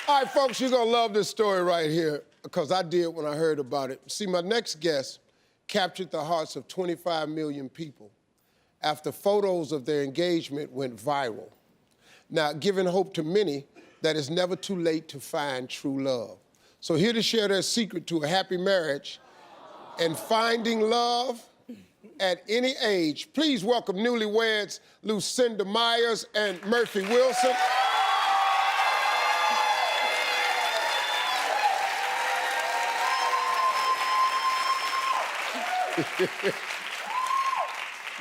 All right, folks, you're gonna love this story right here because I did when I heard about it. See, my next guest captured the hearts of 25 million people after photos of their engagement went viral. Now, giving hope to many that it's never too late to find true love. So here to share their secret to a happy marriage and finding love at any age, please welcome newlyweds Lucinda Myers and Murphy Wilson.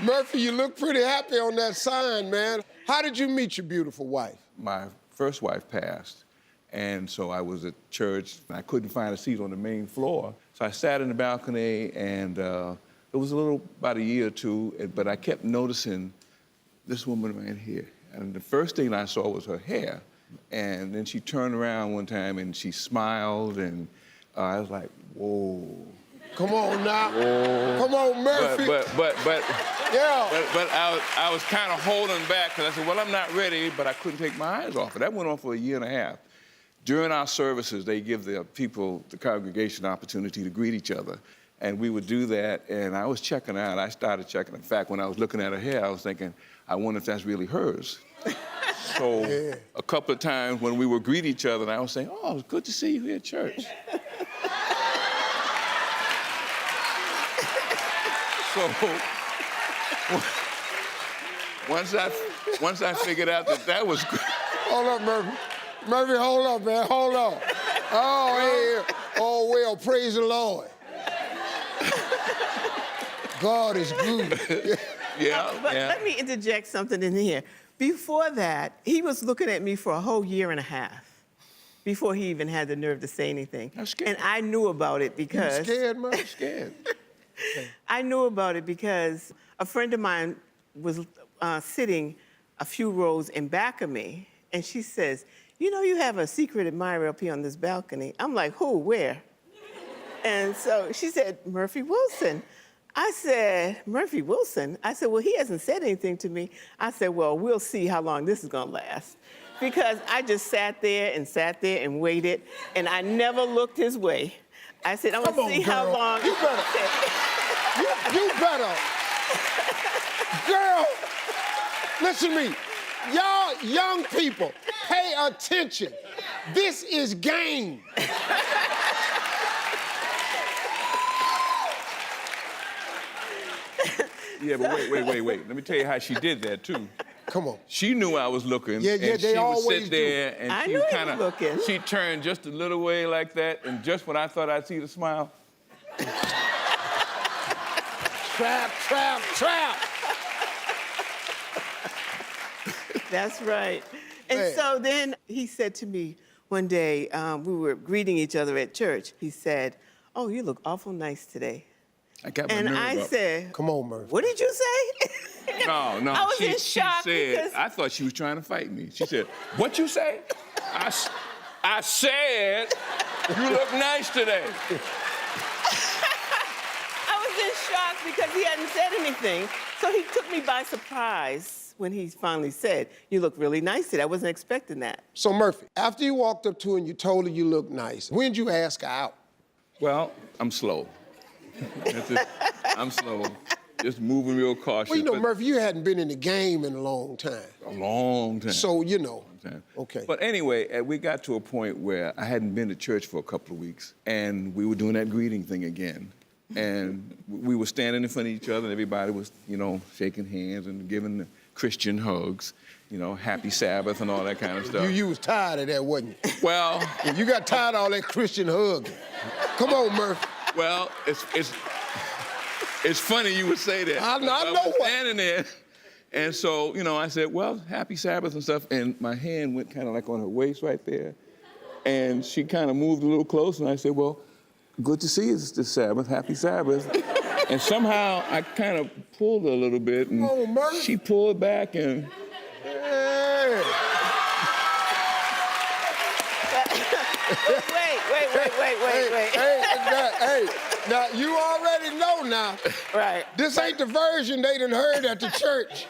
Murphy, you look pretty happy on that sign, man. How did you meet your beautiful wife? My first wife passed, and so I was at church, and I couldn't find a seat on the main floor. So I sat in the balcony, and it was about a year or two, but I kept noticing this woman right here. And the first thing I saw was her hair. And then she turned around one time, and she smiled, and I was like, whoa. Come on now. Whoa. Come on, Murphy. Yeah. But I was kind of holding back because I said, well, I'm not ready, but I couldn't take my eyes off it. That went on for a year and a half. During our services, they give the people, the congregation, an opportunity to greet each other. And we would do that, and I was checking out. I started checking. In fact, when I was looking at her hair, I was thinking, I wonder if that's really hers. So a couple of times when we would greet each other, and I was saying, oh, it's good to see you here at church. So once I figured out that was good. Hold up, Murphy. Murphy, hold up, man. Hold on. Oh, hey. Oh, well, praise the Lord. God is good. But let me interject something in here. Before that, he was looking at me for a whole year and a half before he even had the nerve to say anything. I'm scared. And I knew about it because... You scared, Murphy? I'm scared. I knew about it because a friend of mine was sitting a few rows in back of me, and she says, you know, you have a secret admirer up here on this balcony. I'm like, who, where? And so she said, Murphy Wilson. I said, Murphy Wilson? I said, well, he hasn't said anything to me. I said, well, we'll see how long this is gonna last. Because I just sat there and waited, and I never looked his way. I said, I'm gonna see how long. You better. You better. Girl, listen to me. Y'all young people, pay attention. This is game. Yeah, but wait. Let me tell you how she did that, too. Come on. She knew I was looking. Yeah, and they she always would sit there do. and I she knew he kind was looking. of, she turned just a little way like that, and just when I thought I'd see the smile. Trap. That's right. And Man. so then he said to me one day, we were greeting each other at church. He said, oh, you look awful nice today. I got my And nerve I up. said, Come on, Murphy. what did you say? No. I was in shock She said, because... I thought she was trying to fight me. She said, what you say? I said, you look nice today. I was in shock because he hadn't said anything. So he took me by surprise when he finally said, you look really nice today. I wasn't expecting that. So, Murphy, after you walked up to her and you told her you look nice, when'd you ask her out? Well, I'm slow. That's it. I'm slow. Just moving real cautious. Well, you know, but Murphy, you hadn't been in the game in a long time. a long time. So, you know. Okay. But anyway, we got to a point where I hadn't been to church for a couple of weeks, and we were doing that greeting thing again. And we were standing in front of each other, and everybody was, you know, shaking hands and giving the Christian hugs, you know, happy Sabbath and all that kind of stuff. You was tired of that, wasn't you? Well... You got tired of all that Christian hugging. Come on, Murphy. Well, it's funny you would say that. I know I was what. standing there, and so, you know, I said, well, happy Sabbath and stuff, and my hand went kind of like on her waist right there, and she kind of moved a little closer, and I said, well, good to see you this Sabbath, happy Sabbath. And somehow I kind of pulled her a little bit, and she pulled back, and... Hey. Wait. Hey, now you already know now. Right. This ain't the version they done heard at the church.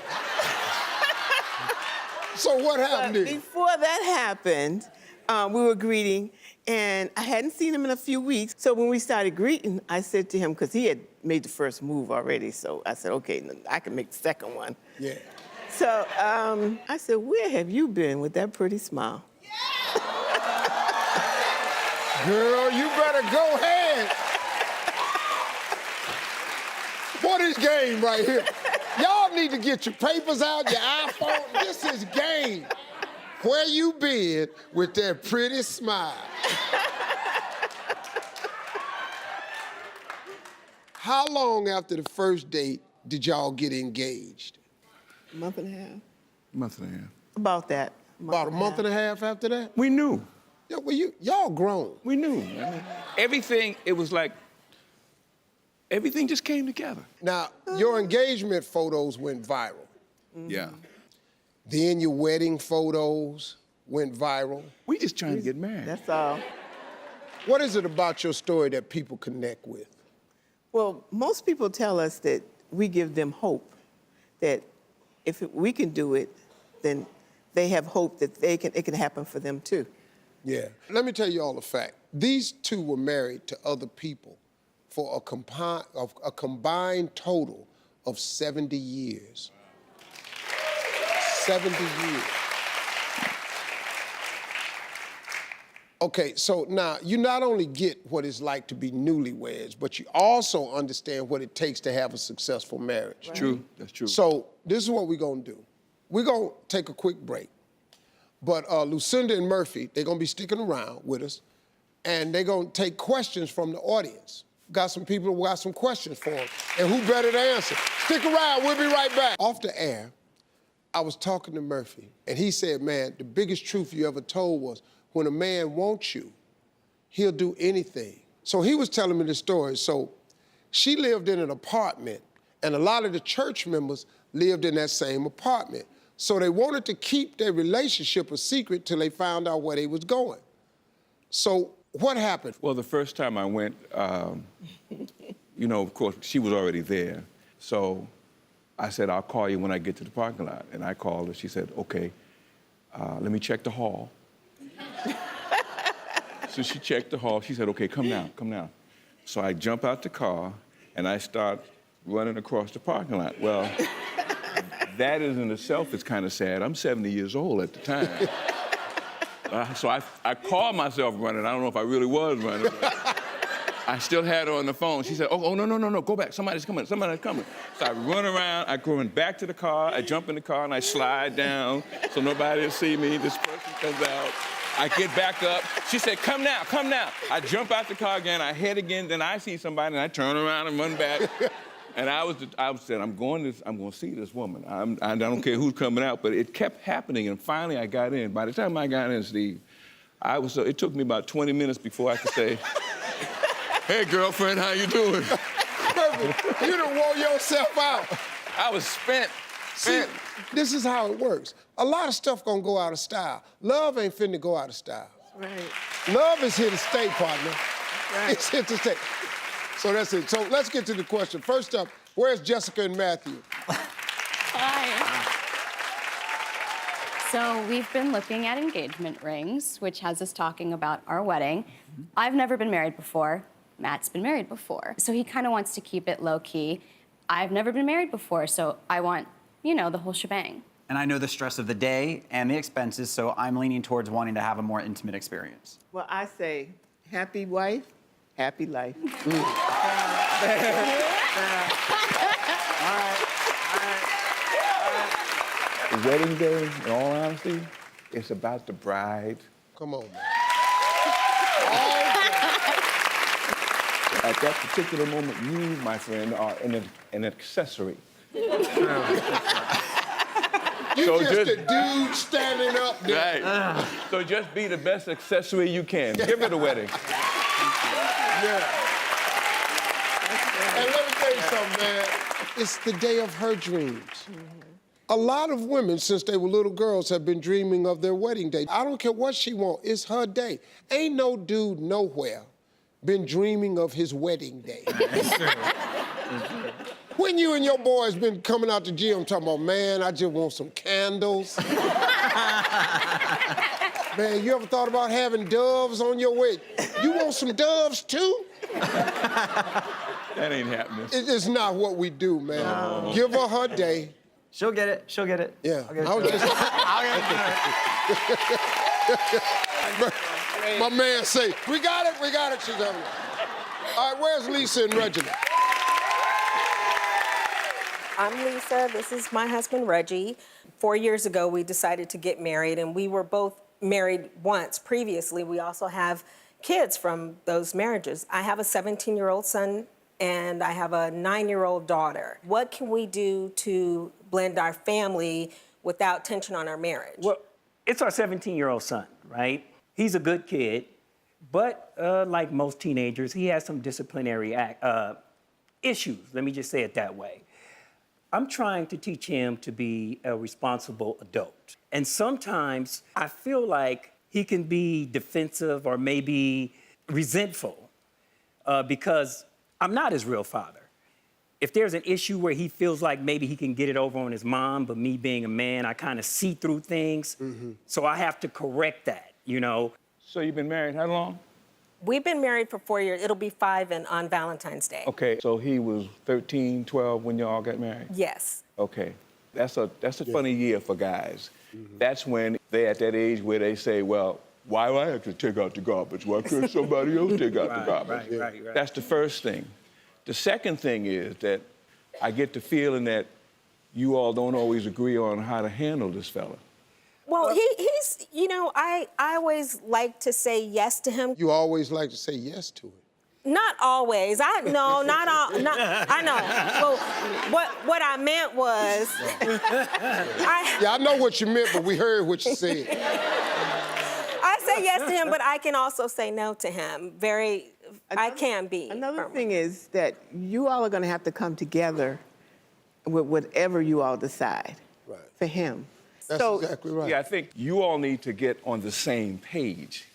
So what happened But then? before that happened, We were greeting, and I hadn't seen him in a few weeks. So when we started greeting, I said to him, because he had made the first move already, so I said, okay, I can make the second one. Yeah. So I said, where have you been with that pretty smile? Girl, you better go ahead. What is game right here? Y'all need to get your papers out, your iPhone. This is game. Where you been with that pretty smile? How long after the first date did y'all get engaged? A month and a half. Month and a half. About that. About a month and a half after that? We knew. Yeah, well, y'all grown. We knew. I mean, everything, it was like, everything just came together. Now, your engagement photos went viral. Yeah. Then your wedding photos went viral. We just trying to get married. That's all. What is it about your story that people connect with? Well, most people tell us that we give them hope, that if we can do it, then they have hope that it can happen for them too. Yeah. Let me tell you all a fact. These two were married to other people for a combined total of 70 years. 70 years. Okay, so now you not only get what it's like to be newlyweds, but you also understand what it takes to have a successful marriage. True, that's true. So this is what we're gonna do. We're gonna take a quick break. But Lucinda and Murphy, they're gonna be sticking around with us, and they're gonna take questions from the audience. Got some people who got some questions for them, and who better to answer? Stick around, we'll be right back. Off the air, I was talking to Murphy, and he said, man, the biggest truth you ever told was, when a man wants you, he'll do anything. So he was telling me the story. So she lived in an apartment, and a lot of the church members lived in that same apartment. So they wanted to keep their relationship a secret till they found out where they was going. So what happened? Well, the first time I went, you know, of course, she was already there. So I said, I'll call you when I get to the parking lot. And I called her. She said, okay, let me check the hall. So she checked the hall. She said, okay, come now, come now. So I jump out the car, and I start running across the parking lot. Well, that in itself is kind of sad. I'm 70 years old at the time. So I called myself running. I don't know if I really was running, but I still had her on the phone. She said, oh, no, go back. Somebody's coming. So I run around. I go back to the car. I jump in the car, and I slide down so nobody will see me. This person comes out. I get back up. She said, come now, come now. I jump out the car again. I head again. Then I see somebody, and I turn around and run back. And I said, I'm going to see this woman. I don't care who's coming out, but it kept happening. And finally, I got in. By the time I got in, Steve, it took me about 20 minutes before I could say, hey, girlfriend, how you doing? Perfect. You done wore yourself out. I was spent. See, this is how it works. A lot of stuff gonna go out of style. Love ain't finna go out of style. Right. Love is here to stay, partner. Right. It's here to stay. So that's it. So let's get to the question. First up, where's Jessica and Matthew? Hi. So we've been looking at engagement rings, which has us talking about our wedding. I've never been married before. Matt's been married before. So he kind of wants to keep it low key. I've never been married before, so I want, you know, the whole shebang. And I know the stress of the day and the expenses, so I'm leaning towards wanting to have a more intimate experience. Well, I say, happy wife, happy life. The wedding day, in all honesty, it's about the bride. Come on, man. At that particular moment, you, my friend, are an accessory. You So just just- a dude standing up there. Right. So just be the best accessory you can. Give her the wedding. Yeah. And let me tell you something, man. It's the day of her dreams. A lot of women, since they were little girls, have been dreaming of their wedding day. I don't care what she wants, it's her day. Ain't no dude nowhere been dreaming of his wedding day. When you and your boys been coming out the gym talking about, man, I just want some candles. Man, you ever thought about having doves on your way? You want some doves too? That ain't happening. It is not what we do, man. No. Give her her day. She'll get it. She'll get it. Yeah. I'll get it I was to her. just- I'll get it to her. My man say, we got it, she's having it. All right, where's Lisa and Reginald? I'm Lisa. This is my husband, Reggie. 4 years ago, we decided to get married, and we were both married once previously. We also have kids from those marriages. I have a 17-year-old son, and I have a 9-year-old daughter. What can we do to blend our family without tension on our marriage? Well, it's our 17-year-old son, right? He's a good kid, but like most teenagers, he has some disciplinary issues. Let me just say it that way. I'm trying to teach him to be a responsible adult. And sometimes I feel like he can be defensive or maybe resentful because I'm not his real father. If there's an issue where he feels like maybe he can get it over on his mom, but me being a man, I kind of see through things. So I have to correct that, you know? So you've been married how long? We've been married for 4 years. It'll be 5 on Valentine's Day. Okay, so he was 13, 12 when y'all got married? Yes. Okay, that's a funny year for guys. That's when they're at that age where they say, well, why do I have to take out the garbage? Why can't somebody else take out the garbage? Right. That's the first thing. The second thing is that I get the feeling that you all don't always agree on how to handle this fella. Well, he's, you know, I always like to say yes to him. You always like to say yes to it. Not always. I know. I know. Well, what I meant was, Yeah, I know what you meant, but we heard what you said. I say yes to him, but I can also say no to him. I can be. Another firm. thing is that you all are going to have to come together with whatever you all decide Right. for him. That's So- exactly right. Yeah, I think you all need to get on the same page.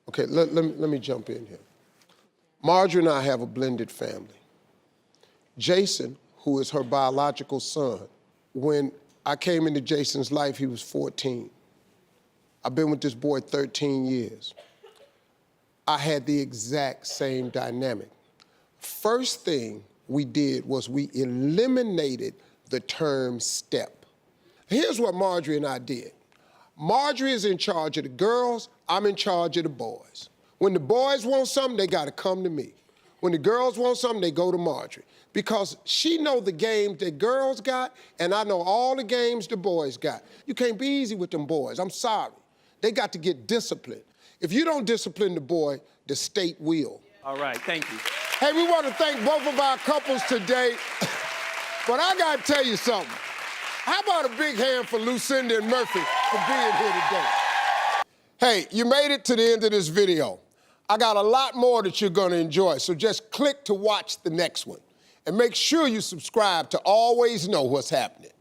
Okay, let me jump in here. Marjorie and I have a blended family. Jason, who is her biological son, when I came into Jason's life, he was 14. I've been with this boy 13 years. I had the exact same dynamic. First thing we did was we eliminated the term step. Here's what Marjorie and I did. Marjorie is in charge of the girls, I'm in charge of the boys. When the boys want something, they gotta come to me. When the girls want something, they go to Marjorie. Because she know the game that girls got, and I know all the games the boys got. You can't be easy with them boys, I'm sorry. They got to get disciplined. If you don't discipline the boy, the state will. All right, thank you. Hey, we want to thank both of our couples today, but I gotta tell you something. How about a big hand for Lucinda and Murphy for being here today? Hey, you made it to the end of this video. I got a lot more that you're gonna enjoy, so just click to watch the next one. And make sure you subscribe to always know what's happening.